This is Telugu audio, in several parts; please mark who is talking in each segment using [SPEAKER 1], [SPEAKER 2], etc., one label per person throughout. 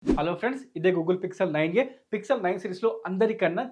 [SPEAKER 1] హలో ఫ్రెండ్స్, ఇదే గూగుల్ పిక్సెల్ 9a. పిక్సెల్ 9 సిరీస్లో అందరికన్నా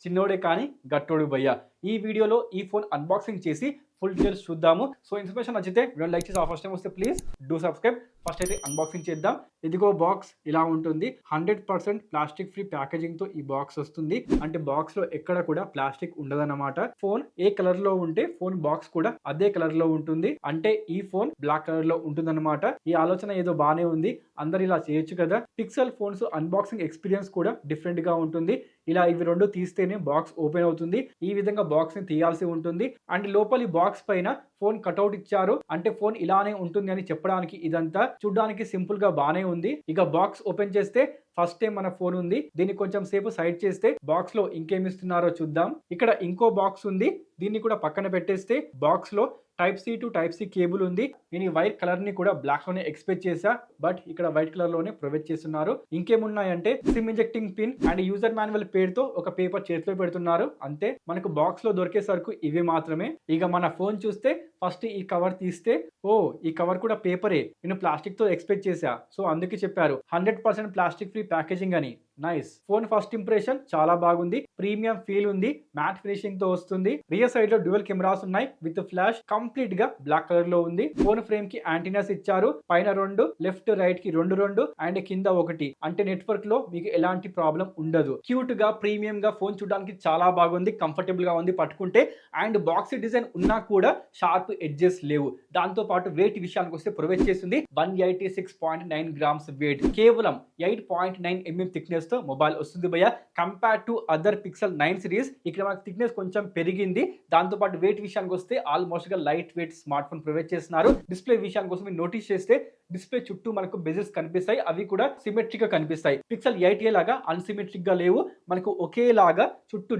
[SPEAKER 1] చిన్నోడే కానీ గట్టోడు భయ్య. ఈ వీడియోలో ఈ ఫోన్ అన్బాక్సింగ్ చేసి ఫుల్ డీటెయిల్స్ చూద్దాము. సో ఇన్ఫర్మేషన్ నచ్చితే వీడియో లైక్ చేసి ఫస్ట్ టైం వస్తే ప్లీజ్ డూ సబ్స్క్రైబ్. ఫస్ట్ అయితే అన్బాక్సింగ్ చేద్దాం. ఇదిగో బాక్స్ ఇలా ఉంటుంది. 100% ప్లాస్టిక్ ఫ్రీ ప్యాకేజింగ్ తో ఈ బాక్స్ వస్తుంది. అంటే బాక్స్ లో ఎక్కడ కూడా ప్లాస్టిక్ ఉండదన్నమాట. ఫోన్ ఏ కలర్ లో ఉంటే ఫోన్ బాక్స్ కూడా అదే కలర్ లో ఉంటుంది. అంటే ఈ ఫోన్ బ్లాక్ కలర్ లో ఉంటుందన్నమాట. ఈ ఆలోచన ఏదో బానే ఉంది. అందరు ఇలా చేయొచ్చు కదా. పిక్సెల్ ఫోన్స్ అన్బాక్సింగ్ ఎక్స్పీరియన్స్ కూడా డిఫరెంట్ గా ఉంటుంది. ఇలా ఇవి రెండు తీస్తేనే బాక్స్ ఓపెన్ అవుతుంది. ఈ విధంగా బాక్స్ ని తీయాల్సి ఉంటుంది. అండ్ లోపలి బాక్స్ పైన ఫోన్ కట్అవుట్ ఇచ్చారు. అంటే ఫోన్ ఇలానే ఉంటుంది అని చెప్పడానికి ఇదంతా చూడడానికి సింపుల్ గా బానే ఉంది. ఇక బాక్స్ ఓపెన్ చేస్తే ఫస్ట్ టైం మన ఫోన్ ఉంది. దీన్ని కొంచెం సేపు సైడ్ చేస్తే బాక్స్ లో ఇంకేమి ఇస్తున్నారో చూద్దాం. ఇక్కడ ఇంకో బాక్స్ ఉంది. దీన్ని కూడా పక్కన పెట్టేస్తే బాక్స్ లో type C to type C cable ఉంది. నేను ఈ వైట్ కలర్ ని కూడా బ్లాక్ లోనే ఎక్స్పెక్ట్ చేశా, బట్ ఇక్కడ వైట్ కలర్ లోనే ప్రొవైడ్ చేస్తున్నారు. ఇంకేమున్నాయంటే SIM injecting pin and user manual పేరుతో ఒక పేపర్ చేతిలో పెడుతున్నారు. అంతే, మనకు బాక్స్ లో దొరికే సరుకు ఇవి మాత్రమే. ఇక మన ఫోన్ చూస్తే ఫస్ట్ ఈ కవర్ తీస్తే, ఓ ఈ కవర్ కూడా పేపరే. నేను ప్లాస్టిక్ తో ఎక్స్పెక్ట్ చేశా. సో అందుకే చెప్పారు 100% ప్లాస్టిక్ ఫ్రీ ప్యాకేజింగ్ అని. నైస్. ఫోన్ ఫస్ట్ ఇంప్రెషన్ చాలా బాగుంది. ప్రీమియం ఫీల్ ఉంది. మ్యాట్ ఫినిషింగ్ తో వస్తుంది. రియర్ సైడ్ లో డ్యూయల్ కెమెరాస్ ఉన్నాయి విత్ ఫ్లాష్. కంప్లీట్ గా బ్లాక్ కలర్ లో ఉంది. ఫోన్ ఫ్రేమ్ కి యాంటీనాస్ ఇచ్చారు. పైన 2, లెఫ్ట్ రైట్ కి 2 అండ్ కింద 1. అంటే నెట్వర్క్ లో మీకు ఎలాంటి ప్రాబ్లం ఉండదు. క్యూట్ గా ప్రీమియం గా ఫోన్ చూడడానికి చాలా బాగుంది. కంఫర్టబుల్ గా ఉంది పట్టుకుంటే. అండ్ బాక్స్ డిజైన్ ఉన్నా కూడా షార్ప్ ఎడ్జెస్ లేవు. దాంతో పాటు వెయిట్ విషయానికి వస్తే ప్రొవైడ్ చేస్తుంది 186.9 గ్రామ్స్ వెయిట్. కేవలం 8.9 mm థిక్నెస్ తో మొబైల్ వస్తుంది భయ్య. Compare to other pixel 9 series ఇక్కడ మనకు థిక్నెస్ కొంచెం పెరిగింది. దాంతో పాటు వెయిట్ విషయానికి వస్తే ఆల్మోస్ట్ గా light weight smart phone provide చేస్తున్నారు. డిస్ప్లే విషయానికి వస్తే మీరు నోటీస్ చేస్తే డిస్ప్లే చుట్టూ మనకు బెజెస్ కనిపిస్తాయి. అవి కూడా సిమెట్రిక్ గా కనిపిస్తాయి. పిక్సెల్ 8a లాగా అన్సిమెట్రిక్ గా లేవు. మనకు ఒకేలాగా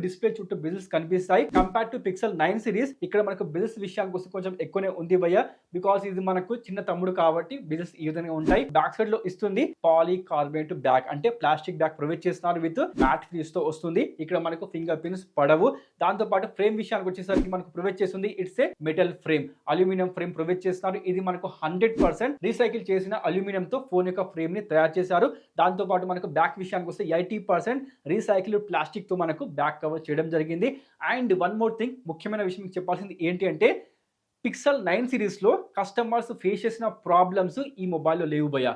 [SPEAKER 1] డిస్ప్లే చుట్టూ బెజెస్ కనిపిస్తాయి. కంపేర్ టు పిక్సెల్ 9 సిరీస్ ఇక్కడ మనకు బెజెస్ విషయానికి వస్తే కొంచెం ఎక్కువనే ఉంది భయ్య. బికాస్ ఇది మనకు చిన్న తమ్ముడు కాబట్టి బెజెస్ ఈ విధంగా ఉంటాయి. బ్యాక్ సైడ్ లో ఇస్తుంది పాలీకార్బోనేట్ బ్యాక్, అంటే ప్లాస్టిక్ బ్యాక్ ప్రొవైడ్ చేస్తున్నారు విత్ మ్యాట్ ఫినిష్ తో వస్తుంది. ఇక్కడ మనకు ఫింగర్ ప్రింట్స్ పడవు. దాంతో పాటు ఫ్రేమ్ విషయానికి వచ్చేసరికి మనకు ప్రొవైడ్ చేస్తుంది it's a metal frame. Aluminium frame provide చేస్తున్నారు. ఇది మనకు 100% రీసైకిల్ చేసిన అల్యూమినియం తో ఫోన్ యొక్క ఫ్రేమ్ ని తయారు చేశారు. దాంతో పాటు మనకు బ్యాక్ విషయానికి వస్తే 80% రీసైకిల్ ప్లాస్టిక్ తో మనకు బ్యాక్ కవర్ చేయడం జరిగింది. అండ్ వన్ మోర్ థింగ్, ముఖ్యమైన విషయం మీకు చెప్పాల్సింది ఏంటి అంటే పిక్సెల్ 9 సిరీస్ లో కస్టమర్స్ ఫేస్ చేసిన ప్రాబ్లమ్స్ ఈ మొబైల్లో లేవు భయ్య.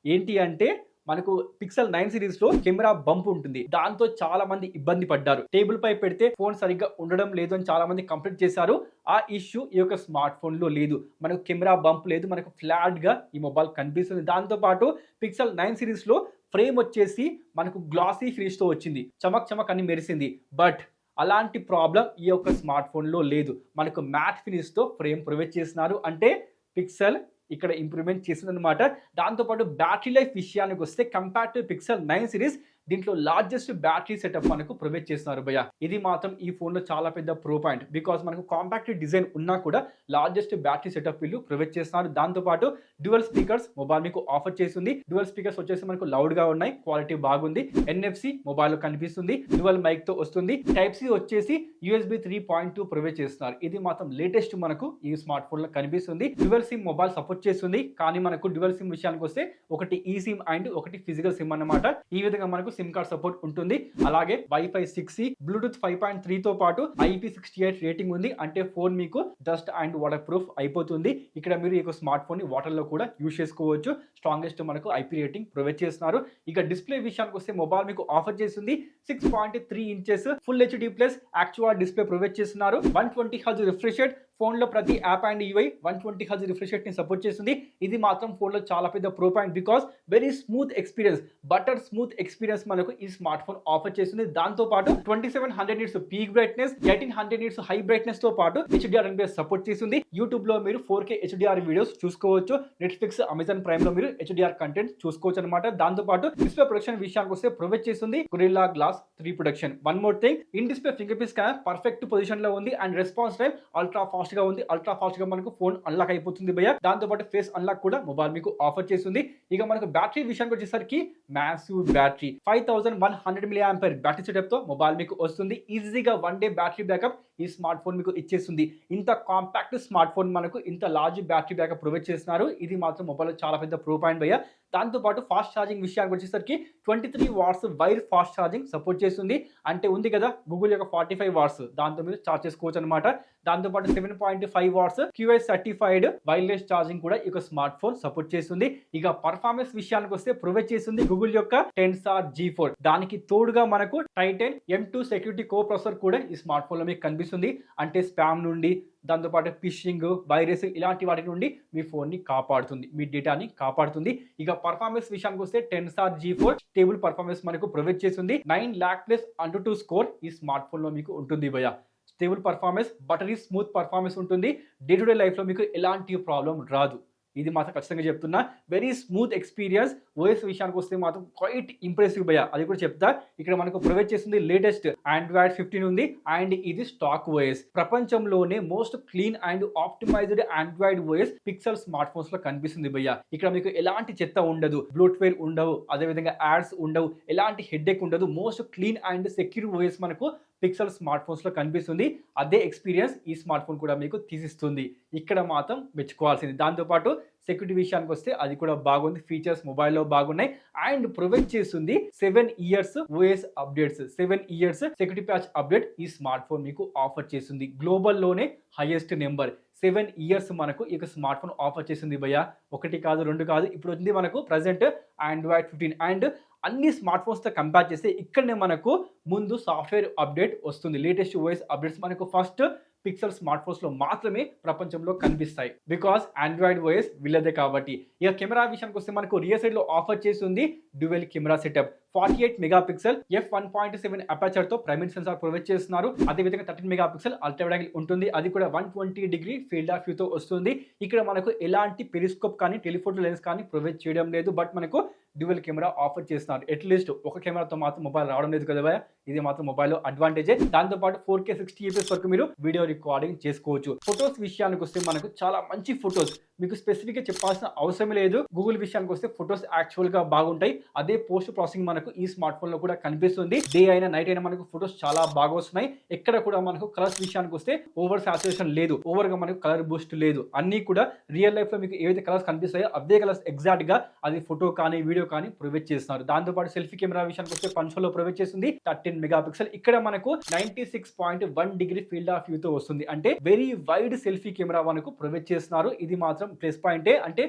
[SPEAKER 1] ఏంటి అంటే మనకు పిక్సెల్ 9 సిరీస్ లో కెమెరా బంప్ ఉంటుంది. దాంతో చాలా మంది ఇబ్బంది పడ్డారు. టేబుల్ పై పెడితే ఫోన్ సరిగ్గా ఉండడం లేదు అని చాలా మంది కంప్లైంట్ చేశారు. ఆ ఇష్యూ ఈ యొక్క స్మార్ట్ ఫోన్ లో లేదు. మనకు కెమెరా బంప్ లేదు. మనకు ఫ్లాట్ గా ఈ మొబైల్ కనిపిస్తుంది. దాంతో పాటు పిక్సెల్ 9 సిరీస్ లో ఫ్రేమ్ వచ్చేసి మనకు గ్లాసీ ఫినిష్ తో వచ్చింది. చమక్ అని మెరిసింది. బట్ అలాంటి ప్రాబ్లం ఈ యొక్క స్మార్ట్ ఫోన్ లో లేదు. మనకు మ్యాట్ ఫినిష్ తో ఫ్రేమ్ ప్రొవైడ్ చేస్తున్నారు. అంటే పిక్సెల్ ఇక్కడ ఇంప్రూవ్మెంట్ చేసిందనమాట. దాంతోపాటు బ్యాటరీ లైఫ్ విషయానికి వస్తే కంపేర్ టు పిక్సెల్ 9 సిరీస్ దీంట్లో లార్జెస్ట్ బ్యాటరీ సెటప్ మనకు ప్రొవైడ్ చేస్తున్నారు భయ్య. ఇది మాత్రం ఈ ఫోన్ లో చాలా పెద్ద ప్రో పాయింట్. బికాస్ మనకు కాంపాక్ట్ డిజైన్ ఉన్నా కూడా లార్జెస్ట్ బ్యాటరీ సెటప్ వీళ్ళు ప్రొవైడ్ చేస్తున్నారు. దాంతో పాటు డ్యూయల్ స్పీకర్స్ మొబైల్ మీకు ఆఫర్ చేస్తుంది. డ్యూయల్ స్పీకర్స్ వచ్చేసి మనకు లౌడ్ గా ఉన్నాయి. క్వాలిటీ బాగుంది. NFC మొబైల్ లో కనిపిస్తుంది. డ్యూయల్ మైక్ తో వస్తుంది. టైప్ సి వచ్చేసి USB 3.2 ప్రొవైడ్ చేస్తున్నారు. ఇది మాత్రం లేటెస్ట్ మనకు ఈ స్మార్ట్ ఫోన్ లో కనిపిస్తుంది. డ్యూయల్ సిమ్ మొబైల్ సపోర్ట్ చేస్తుంది. కానీ మనకు డ్యూయల్ సిమ్ విషయానికి వస్తే ఒకటి ఈ సిమ్ అండ్ ఒకటి ఫిజికల్ సిమ్ అన్నమాట. ఈ విధంగా మనకు సిమ్ కార్డ్ సపోర్ట్ ఉంటుంది. అలాగే వైఫై 6E, బ్లూటూత్ 5.3 తో పాటు IP68 రేటింగ్ ఉంది. అంటే ఫోన్ మీకు డస్ట్ అండ్ వాటర్ ప్రూఫ్ అయిపోతుంది. ఇక్కడ మీరు ఈ స్మార్ట్ ఫోన్ ని వాటర్ లో కూడా యూజ్ చేసుకోవచ్చు. స్ట్రాంగెస్ట్ మనకు IP రేటింగ్ ప్రొవైడ్ చేస్తున్నారు. ఇక డిస్ప్లే విషయానికి వస్తే మొబైల్ మీకు ఆఫర్ చేస్తుంది 6.3 inches full HD plus actual display provide చేస్తున్నారు. 120 Hz రిఫ్రెష్ రేట్. ఫోన్ లో ప్రతి app and UI 120 Hz refresh rate ని సపోర్ట్ చేస్తుంది. ఇది మాత్రం ఫోన్ లో చాలా పెద్ద pro point. Because very smooth experience, butter smooth experience మనకు ఈ స్మార్ట్ ఫోన్ ఆఫర్ చేస్తుంది. దాంతో పాటు 2700 nits peak brightness, 1800 nits high brightness తో పాటు HDR NPS సపోర్ట్ చేస్తుంది. యూట్యూబ్ లో మీరు 4K HDR వీడియోస్ చూసుకోవచ్చు. నెట్ఫ్లిక్స్, అమెజాన్ ప్రైమ్ లో మీరు HDR కంటెంట్ చూసుకోవచ్చు అనమాట. దాంతో పాటు డిస్ప్లే ప్రొడక్షన్ విషయానికి వస్తే ప్రొవైడ్ చేస్తుంది Gorilla Glass 3 production. One more thing, in display finger print scanner perfect position లో ఉంది. And response time ultra fast గా ఉంది. అల్ట్రా ఫాస్ట్ గా మనకు ఫోన్ అన్లాక్ అయిపోతుంది భయ్య. దాంతో పాటు ఫేస్ అన్లాక్ కూడా మొబైల్ మీకు ఆఫర్ చేస్తుంది. ఇక మనకు బ్యాటరీ విషయానికి వచ్చేసరికి massive battery 5100 mAh battery setup తో మొబైల్ మీకు వస్తుంది. ఈజీగా 1 డే బ్యాటరీ బ్యాకప్ ఈ స్మార్ట్ ఫోన్ మీకు ఇచ్చేస్తుంది. ఇంత కాంపాక్ట్ స్మార్ట్ ఫోన్ మనకు ఇంత లార్జ్ బ్యాటరీ బ్యాకప్ ప్రొవైడ్ చేస్తున్నారు. ఇది మాత్రం మొబైల్ చాలా పెద్ద ప్రో పాయింట్ భయ్య. దాంతోపాటు ఫాస్ట్ ఛార్జింగ్ విషయానికి వచ్చేసరికి 23 watts wire fast charging support చేస్తుంది. అంటే ఉంది కదా గూగుల్ యొక్క 45 వాట్స్, దాంతో మీరు ఛార్జ్ చేసుకోవచ్చు అనమాట. దాంతోపాటు 7.5 watts QS certified wireless charging కూడా ఈ స్మార్ట్ ఫోన్ సపోర్ట్ చేస్తుంది. ఇక పర్ఫార్మెన్స్ విషయానికి వస్తే ప్రొవైడ్ చేస్తుంది గూగుల్ యొక్క టెన్సార్ G4. దానికి తోడుగా మనకు టైటన్ M2 సెక్యూరిటీ కో ప్రాసెసర్ కూడా ఈ స్మార్ట్ ఫోన్ లో మీకు కనిపిస్తుంది. అంటే స్పామ్ నుండి, దాంతోపాటు ఫిషింగ్, వైరస్ ఇలాంటి వాటి నుండి మీ ఫోన్ని కాపాడుతుంది, మీ డేటాని కాపాడుతుంది. ఇక పర్ఫార్మెన్స్ విషయానికి వస్తే టెన్సార్ G4 స్టేబుల్ పర్ఫార్మెన్స్ మనకు ప్రొవైడ్ చేస్తుంది. 9 lakh ప్లస్ అంటూ స్కోర్ ఈ స్మార్ట్ ఫోన్ లో మీకు ఉంటుంది భయ్య. Stable performance, buttery smooth performance ఉంటుంది. డే టు డే లైఫ్ లో మీకు ఎలాంటి ప్రాబ్లం రాదు. ఇది మాత్రం ఖచ్చితంగా చెప్తున్నా. Very smooth experience. ఓఎస్ విషయానికి వస్తే మాత్రం క్వైట్ ఇంప్రెసివ్ భయ్య, అది కూడా చెప్తా. ఇక్కడ మనకు ప్రొవైడ్ చేస్తుంది లేటెస్ట్ Android 15 ఉంది అండ్ ఇది స్టాక్ ఓఎస్. ప్రపంచంలోనే most clean and optimised Android OS pixel smart phones లో కనిపిస్తుంది భయ్య. ఇక్కడ మీకు ఎలాంటి చెత్త ఉండదు, బ్లోట్వేర్ ఉండవు, అదేవిధంగా యాడ్స్ ఉండవు, ఎలాంటి హెడ్ఏక్ ఉండదు. Most clean and secure OS మనకు పిక్సెల్ స్మార్ట్ ఫోన్స్ లో కనిపిస్తుంది. అదే ఎక్స్పీరియన్స్ ఈ స్మార్ట్ ఫోన్ కూడా మీకు తీసిస్తుంది. ఇక్కడ మాత్రం మెచ్చుకోవాల్సింది. దాంతోపాటు సెక్యూరిటీ విషయానికి వస్తే అది కూడా బాగుంది. ఫీచర్స్ మొబైల్లో బాగున్నాయి అండ్ ప్రొవైడ్ చేస్తుంది 7 years OS updates. 7 years security patch update ఈ స్మార్ట్ ఫోన్ మీకు ఆఫర్ చేస్తుంది. గ్లోబల్లోనే హైయెస్ట్ నెంబర్ 7 years మనకు ఈ స్మార్ట్ ఫోన్ ఆఫర్ చేసింది భయ్య. 1 కాదు 2 కాదు, ఇప్పుడు ఉంది మనకు ప్రజెంట్ Android 15 అండ్ అన్ని స్మార్ట్ ఫోన్స్తో కంపేర్ చేస్తే ఇక్కడనే మనకు ముందు సాఫ్ట్వేర్ అప్డేట్ వస్తుంది. లేటెస్ట్ ఓఎస్ అప్డేట్స్ మనకు ఫస్ట్ పిక్సెల్ స్మార్ట్ ఫోన్స్ లో మాత్రమే ప్రపంచంలో కనిపిస్తాయి. బికాస్ ఆండ్రాయిడ్ ఓఎస్ వీళ్ళదే కాబట్టి. ఇక కెమెరా విషయానికి వస్తే మనకు రియర్ సైడ్ లో ఆఫర్ చేస్తుంది dual camera setup. 48 megapixel f1.7 aperture తో ప్రైమరీ సెన్సార్ ప్రొవైడ్ చేస్తున్నారు. అదేవిధంగా 13 మెగాపిక్సెల్ అల్ట్రా వైడ్ యాంగిల్ ఉంటుంది. అది కూడా 120 డిగ్రీ ఫీల్డ్ ఆఫ్ వ్యూ తో వస్తుంది. ఇక్కడ మనకు ఎలాంటి పెరిస్కోప్ కానీ టెలిఫోటో లెన్స్ కానీ ప్రొవైడ్ చేయడం లేదు. బట్ మనకు డ్యూయల్ కెమెరా ఆఫర్ చేస్తున్నారు. అట్లీస్ట్ ఒక కెమెరాతో మాత్రం మొబైల్ రావడం లేదు కదా భయ్య. ఇది మాత్రం మొబైల్లో అడ్వాంటేజే. దాంతోపాటు 4K 60 fps వరకు మీరు వీడియో రికార్డింగ్ చేసుకోవచ్చు. ఫొటోస్ విషయానికి వస్తే మనకు చాలా మంచి ఫొటోస్, మీకు స్పెసిఫిక్ గా చెప్పాల్సిన అవసరం లేదు. గూగుల్ విషయానికి వస్తే ఫొటోస్ యాక్చువల్ గా బాగుంటాయి. అదే పోస్ట్ ప్రాసెసింగ్ మనకు ఈ స్మార్ట్ ఫోన్ లో కూడా కనిపిస్తుంది. డే అయినా నైట్ అయినా మనకు ఫొటోస్ చాలా బాగా వస్తున్నాయి. ఎక్కడ కూడా మనకు కలర్స్ విషయానికి వస్తే ఓవర్ సాచురేషన్ లేదు, ఓవర్ గా మనకు కలర్ బూస్ట్ లేదు. అన్ని కూడా రియల్ లైఫ్ లో మీకు ఏవైతే కలర్స్ కనిపిస్తాయో అదే కలర్స్ ఎగ్జాక్ట్ గా అది ఫోటో కానీ వీడియో కానీ ప్రొవైడ్ చేస్తున్నారు. దాంతోపాటు సెల్ఫీ కెమెరా విషయానికి వస్తే పంచోలో ప్రొవైడ్ చేస్తుంది 13 మెగాపిక్సెల్. ఇక్కడ మనకు 96.1 డిగ్రీ ఫీల్డ్ ఆఫ్ వ్యూ తో వస్తుంది. అంటే వెరీ వైడ్ సెల్ఫీ కెమెరా మనకు ప్రొవైడ్ చేస్తున్నారు. ఇది మాత్రం ప్లస్ పాయింటే. అంటే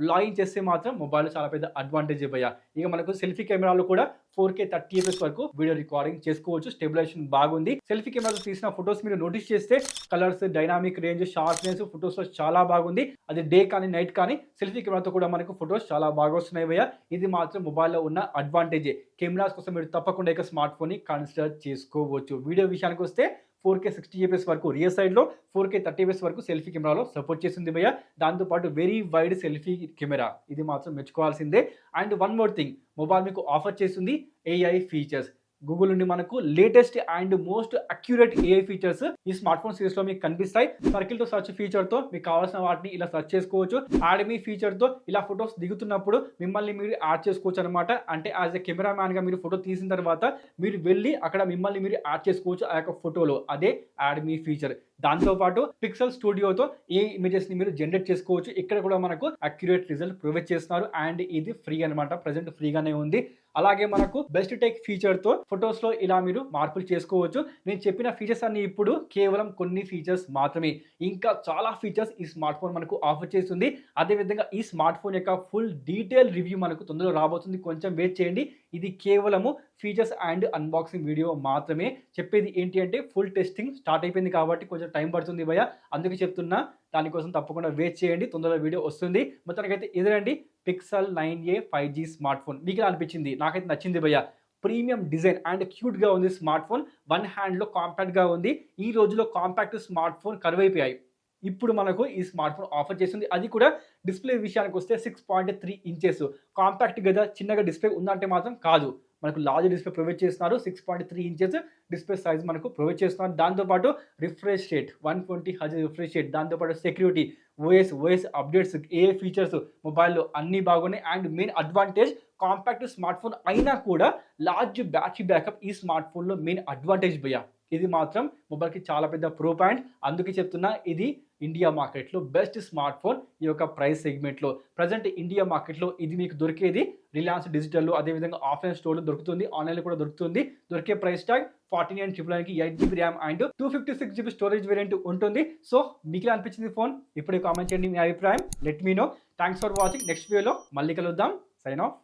[SPEAKER 1] లాగిన్ చేస్తే మాత్రం మొబైల్ చాలా పెద్ద అడ్వాంటేజ్ భయ్య. ఇక మనకు సెల్ఫీ కెమెరాలో కూడా 4K 30 fps వరకు వీడియో రికార్డింగ్ చేసుకోవచ్చు. స్టెబిలైజేషన్ బాగుంది. సెల్ఫీ కెమెరాతో తీసిన ఫొటోస్ మీరు నోటీస్ చేస్తే colours, dynamic range, sharpness photos లో చాలా బాగుంది. అది డే కానీ నైట్ కానీ సెల్ఫీ కెమెరాతో కూడా మనకు ఫొటోస్ చాలా బాగా వస్తున్నాయి భయ్య. ఇది మాత్రం మొబైల్లో ఉన్న అడ్వాంటేజే. కెమెరాస్ కోసం మీరు తప్పకుండా ఇక స్మార్ట్ ఫోన్ ని కన్సిడర్ చేసుకోవచ్చు. వీడియో విషయానికి వస్తే 4K 60 fps వరకు రియర్ సైడ్ లో, 4K 30 fps వరకు సెల్ఫీ కెమెరాలో సపోర్ట్ చేస్తుంది భయ్య. దాంతోపాటు వెరీ వైడ్ సెల్ఫీ కెమెరా, ఇది మాత్రం మెచ్చుకోవాల్సిందే. And one more thing, mobile మీకు ఆఫర్ చేస్తుంది AI ఫీచర్స్. గూగుల్ నుండి మనకు latest and most accurate AI features ఈ స్మార్ట్ ఫోన్ సిరీస్ లో మీకు కనిపిస్తాయి. సర్కిల్ తో సర్చ్ ఫీచర్ తో మీకు కావాల్సిన వాటిని ఇలా సర్చ్ చేసుకోవచ్చు. యాడ్ మీ ఫీచర్ తో ఇలా ఫొటోస్ దిగుతున్నప్పుడు మిమ్మల్ని మీరు యాడ్ చేసుకోవచ్చు అనమాట. అంటే యాజ్ ఎ కెమెరా మ్యాన్ గా మీరు ఫోటో తీసిన తర్వాత మీరు వెళ్ళి అక్కడ మిమ్మల్ని మీరు యాడ్ చేసుకోవచ్చు ఆ యొక్క ఫోటోలో. అదే యాడ్ మీ ఫీచర్. దాంతోపాటు పిక్సెల్ స్టూడియోతో ఏ ఇమేజెస్ ని మీరు జనరేట్ చేసుకోవచ్చు. ఇక్కడ కూడా మనకు అక్యురేట్ రిజల్ట్ ప్రొవైడ్ చేస్తున్నారు. అండ్ ఇది ఫ్రీ అనమాట, ప్రెసెంట్ ఫ్రీగానే ఉంది. అలాగే మనకు బెస్ట్ టెక్ ఫీచర్ తో ఫొటోస్ లో ఇలా మీరు మార్పులు చేసుకోవచ్చు. నేను చెప్పిన ఫీచర్స్ అన్ని ఇప్పుడు కేవలం కొన్ని ఫీచర్స్ మాత్రమే. ఇంకా చాలా ఫీచర్స్ ఈ స్మార్ట్ ఫోన్ మనకు ఆఫర్ చేస్తుంది. అదేవిధంగా ఈ స్మార్ట్ ఫోన్ యొక్క ఫుల్ డీటెయిల్ రివ్యూ మనకు తొందరగా రాబోతుంది. కొంచెం వెయిట్ చేయండి. ఇది కేవలము ఫీచర్స్ అండ్ అన్బాక్సింగ్ వీడియో మాత్రమే. చెప్పేది ఏంటి అంటే ఫుల్ టెస్టింగ్ స్టార్ట్ అయిపోయింది కాబట్టి కొంచెం టైం పడుతుంది భయ్య. అందుకే చెప్తున్నా, దానికోసం తప్పకుండా వెయిట్ చేయండి, తొందరగా వీడియో వస్తుంది. మొత్తానికైతే ఎదురండి pixel 9a 5G smart phone. మీకు ఎలా అనిపించింది? నాకైతే నచ్చింది భయ్య. ప్రీమియం డిజైన్ అండ్ క్యూట్ గా ఉంది స్మార్ట్ ఫోన్. వన్ హ్యాండ్ లో కాంపాక్ట్ గా ఉంది. ఈ రోజులో కాంపాక్ట్ స్మార్ట్ ఫోన్ కరువైపోయాయి. ఇప్పుడు మనకు ఈ స్మార్ట్ ఫోన్ ఆఫర్ చేస్తుంది. అది కూడా డిస్ప్లే విషయానికి వస్తే 6.3 inches. కాంపాక్ట్ కదా, చిన్నగా డిస్ప్లే ఉందంటే మాత్రం కాదు. మనకు లార్జ్ డిస్ప్లే ప్రొవైడ్ చేస్తున్నారు. 6.3 inches డిస్ప్లే సైజ్ మనకు ప్రొవైడ్ చేస్తున్నారు. దాంతోపాటు refresh rate 120 Hz refresh rate. దాంతోపాటు సెక్యూరిటీ, ఓఎస్ అప్డేట్స్, ఏ ఫీచర్స్ మొబైల్లో అన్నీ బాగున్నాయి. And main advantage, compact smart phone అయినా కూడా లార్జ్ బ్యాటరీ బ్యాకప్ ఈ స్మార్ట్ ఫోన్లో మెయిన్ అడ్వాంటేజ్ భయ్య. ఇది మాత్రం మొబైల్కి చాలా పెద్ద ప్రో పాయింట్. అందుకే చెప్తున్నా ఇది ఇండియా మార్కెట్లో బెస్ట్ స్మార్ట్ ఫోన్ ఈ యొక్క ప్రైస్ సెగ్మెంట్లో. ప్రజెంట్ ఇండియా మార్కెట్లో ఇది మీకు దొరికేది రిలయన్స్ డిజిటల్లో, అదేవిధంగా ఆఫ్లైన్ స్టోర్లో దొరుకుతుంది, ఆన్లైన్లో కూడా దొరుకుతుంది. దొరికే ప్రైస్ ట్యాగ్ 49,999కి 8GB RAM and 256GB storage variant ఉంటుంది. సో మీకు ఎలా అనిపించింది ఫోన్ ఇప్పుడే కామెంట్ చేయండి మీ అభిప్రాయం. Let me know. Thanks for watching. Next వీడియోలో మళ్ళీ కలుద్దాం. Sign of.